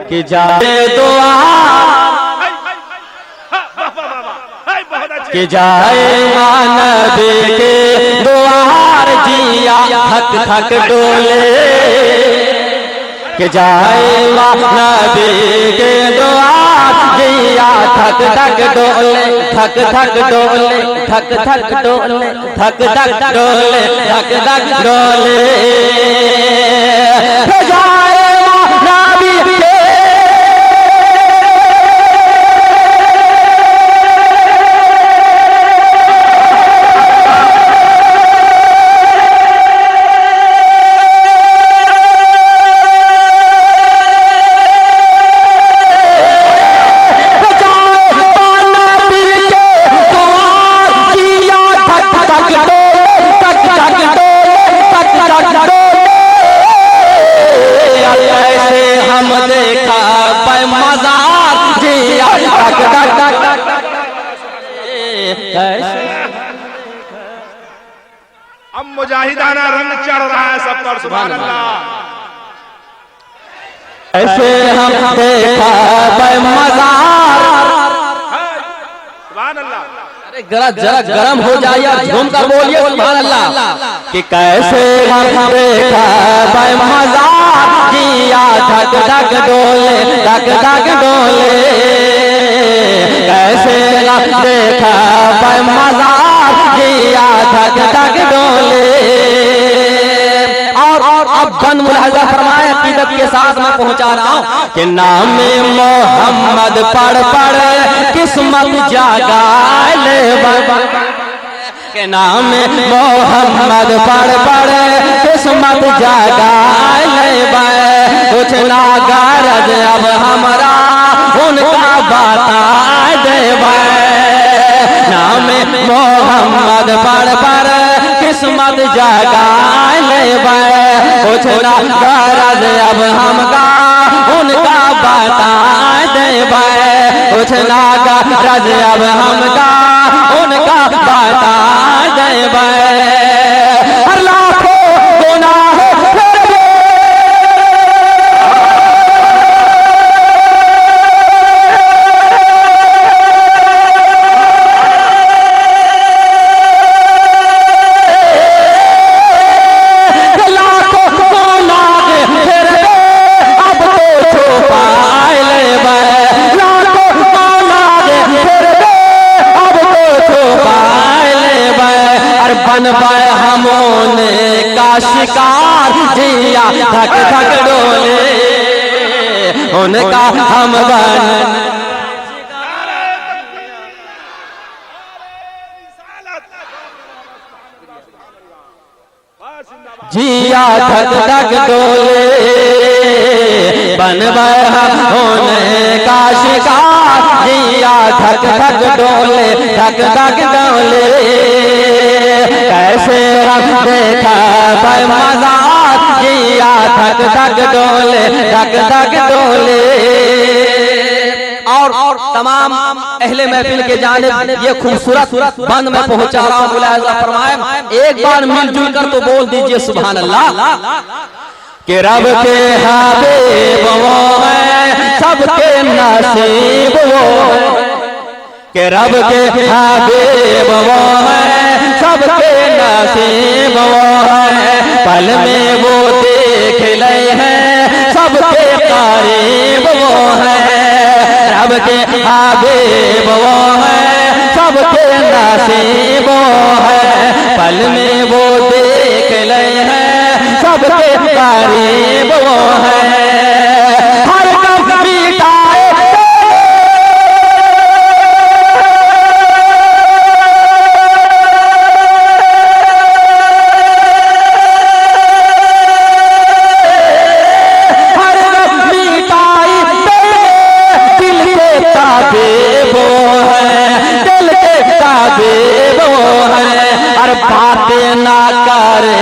कि जाए दुआ कि जाए नबी के द्वार जिया थक थक डोले कि जाए नबी के द्वार जिया थक थक डोले थक थक डोले थक थक डोले थक थक डोले थक थक डोले जाए नबी के अब मुजाहिदाना रंग चढ़ रहा है सब पर। सुभान अल्लाह। ऐसे हम देखा मज़ार। सुभान अल्लाह। अरे जरा गरम हो जाइए, झूम कर बोलिए सुभान अल्लाह। कि कैसे हम देखा मज़ार जिया धक धक डोले धक धक डोले कैसे हम देखा मज़ार जिया धक धक डोले। और अब बन मुलाहिजा फरमाए अकीदत के साथ मैं पहुंचा रहा हूं कि नाम मोहम्मद पढ़ पढ़ किस्मत जागाले के नाम मोहम्मद पढ़ पढ़ किस्मत जागाले कुछ ना गरज अब हमारा उनका बता दे नाम मोहम्मद पढ़ पढ़ किस्मत जगाले कुछ ना गरज अब हमका उनका बता दे कुछ ना गरज अब हमका उनका बता दे लाखों गुनाह हमोने का शिकार जिया धक धक डोले उनका हम बन जिया धक धक डोले बन होने का शिकार जिया धक धक डोले धक धक डोले कैसे हम देखा मज़ार जिया धक धक डोले धक धक डोले। और तमाम अहले महफिल के जानिब ये खूबसूरत बंद में पहुंचा रहा हूं। मुलाहिजा फरमाए एक बार मिलजुल कर तो बोल दीजिए सुभान अल्लाह। कि रब के हबीब वो है सबके नसीब वो कि रब के हबीब वो है सबके नसीब वो है पल में वो देख ले हैं सबके करीब वो है रब के हबीब वो है सबके नसीब वो है पल में वो देख ले हैं सबके करीब वो है हर कम मिटाए बातें ना करे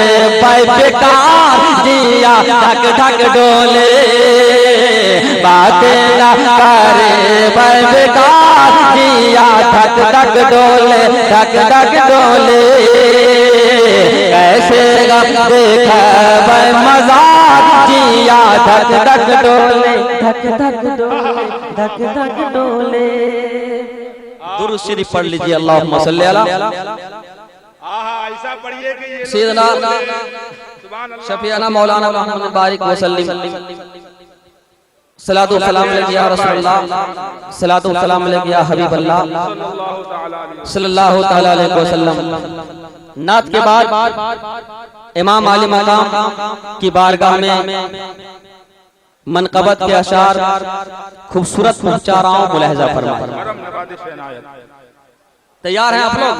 बेकार जिया धक धक डोले बातें ना करे बेकार जिया धक धक डोले धक धक डोले कैसे देखा मज़ार जिया जिया धक धक डोले, धक धक डोले, धक धक डोले। दुरूद शरीफ पढ़ लीजिए, अल्लाहुम्मा सल्ली अला ऐसा पढ़िए कि ये सैयदना सुभान अल्लाह। शफीअना मौलाना मोहम्मद बारिक वसल्लम सलातो सलाम अलैहि या रसूलल्लाह, सलातो सलाम अलैहि या हबीबल्लाह सल्लल्लाहु तआला अलैहि वसल्लम। नात के बाद इमाम आली मकाम की बारगाह में मनकबत के अशार खूबसूरत पहुंचा रहा हूं, मुलाहिजा फरमाएं। तैयार हैं आप लोग?